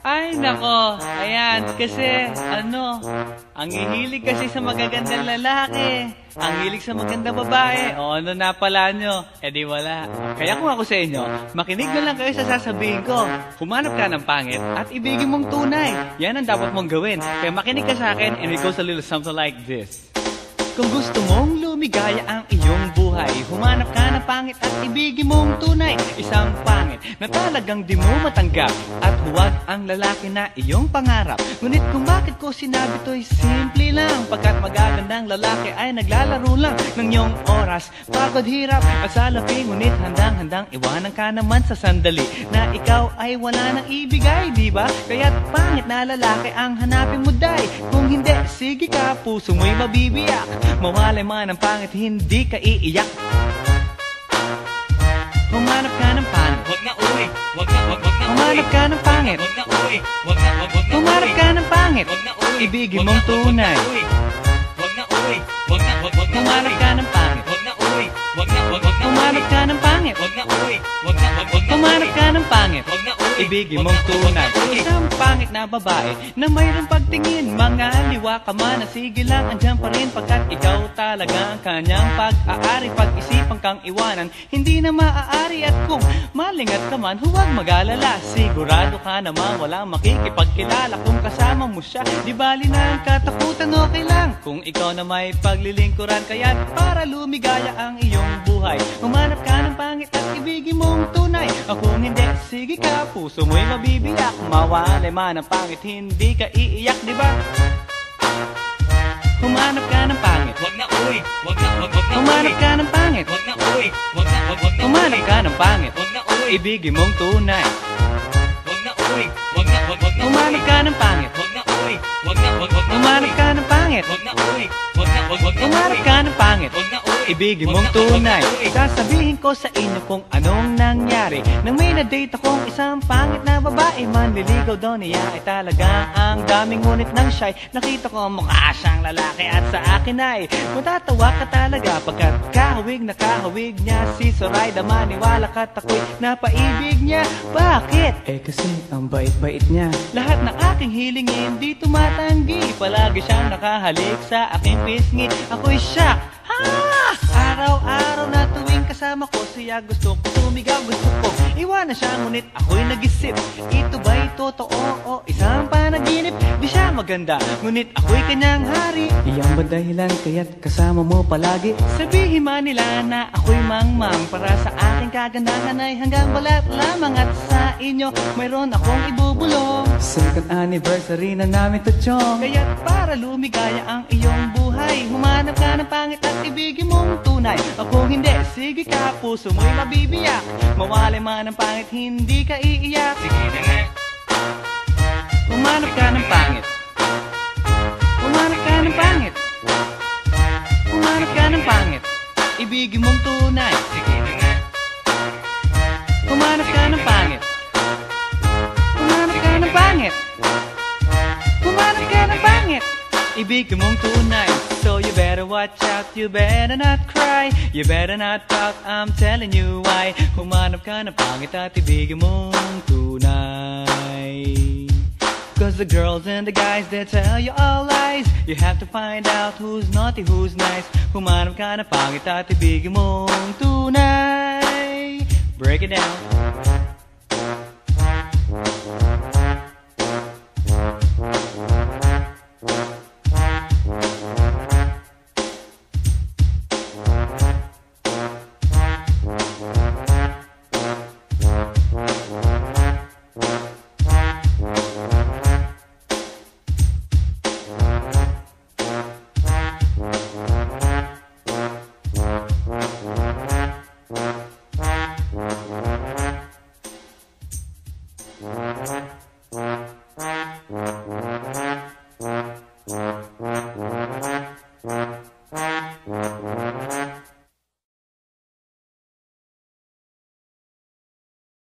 Ay, nako. Ayan, kasi, ang hihilig kasi sa magagandang lalaki. Ang hilig sa magandang babae. O, ano na pala nyo? Eh di wala. Kaya kung ako sa inyo, makinig na lang kayo sa sasabihin ko. Humanap ka ng pangit at ibigin mong tunay. Yan ang dapat mong gawin. Kaya makinig ka sa akin and it goes a little something like this. Kung gusto mong lumigaya ang iyong buhay, humanap ka ng pangit at ibigin mong tunay. Isang pangit na talagang di mo matanggap, at huwag ang lalaki na iyong pangarap. Ngunit kung bakit ko sinabi to'y simple lang, pagkat magagandang lalaki ay naglalaro lang ng iyong oras, pagod, hirap at salapi. Ngunit handang-handang iwanan ka naman sa sandali na ikaw ay wala nang ibigay, diba? Kaya't pangit na lalaki ang hanapin mo, day. Kung hindi, sige ka, puso mo'y mabibiyak. Mawalay man ang pangit, hindi ka iiyak. Humanap ka ng pangit. Wag na uwi. Wag na Humanap ka ng pangit. Wag na uwi. Wag na Humanap ka ng pangit. Wag na uwi. Ibigin mong tunay. Wag na uwi. Wag na Humanap ka ng pangit. Wag na uwi. Wag na Humanap ka ng pangit. Wag na uwi. Wag na Humanap ka ng pangit. Wag na uwi. Ibigin mong tunay. Isang pangit na babae na mayroong pagtingin, mga liwa ka man, sige lang, andyan pa rin, pagkat ikaw talaga ang kanyang pag-aari. Pag-isipan kang iwanan, hindi na maaari. At kung malingat ka man, huwag mag-alala. Sigurado ka naman walang makikipagkilala kung kasama mo siya. Di bali na ang katakutan, okay lang kung ikaw na may paglilingkuran. Kaya't para lumigaya ang iyong buhay, humanap ka ng pangit at ibigin mong tunay. Kung hindi, sige ka, puso mo'y mabibiyak. Mawalay man ang pangit, hindi ka iiyak, di ba? Humanap ka ng pangit. Wag na uwi. Wag na Humanap ka ng pangit. Wag na uwi. Wag na Humanap ka ng pangit. Wag na uwi. Ibigin mong tunay. Wag na uwi. Wag na Humanap ka ng pangit. Wag na uwi. Wag na Humanap ka ng pangit. Wag na uwi. Wag na Humanap ka ng pangit. Wag na uwi. Ibigin mong tunay. Sasabihin ko sa inyo kung anong nangyari nang may na-date akong isang pangit na babae. Manliligaw daw niya ay talaga ang daming, ngunit nang shy, nakita ko mukha siyang lalaki at sa akin ay matatawa ka talaga, pagkat kahawig na kahawig niya si Zoraida. Maniwala ka't ako'y napaibig niya. Bakit? Eh kasi ang bait-bait niya. Lahat ng aking hilingin di tumatanggi, palagi siyang nakahalik sa aking pisngi. Ako'y shock. Araw-araw na tuwing kasama ko siya, gusto ko tumigaw, gusto ko iwanan siya, ngunit ako'y nag-isip, ito ba'y totoo o isang panaginip? Di siya maganda, ngunit ako'y kanyang hari. Iyan ba dahilan kaya't kasama mo palagi? Sabihin man nila na ako'y mangmang, para sa aking kagandahan ay hanggang balat lamang. At sa inyo mayroon akong ibubulong, second anniversary na namin to, chong. Kaya't para lumigaya ang iyong buhay, humanap ka ng pangit at ibigin mong tunay. Kung hindi, sige ka, puso mo'y mabibiyak. Mawalay man ang pangit, hindi ka iiyak. Sige na nga. Humanap ka ng pangit. Humanap ka ng pangit. Humanap ka ng pangit. Ibigin mong tunay. Sige na nga. Humanap ka ng pangit. Humanap ka ng pangit. Humanap ka ng pangit. Ibigin mong tunay. So you better watch out, you better not cry, you better not talk, I'm telling you why. Humanap ka ng pangit at ibigin mong tunay. Cause the girls and the guys, they tell you all lies. You have to find out who's naughty, who's nice. Humanap ka ng pangit at ibigin mong tunay. Break it down.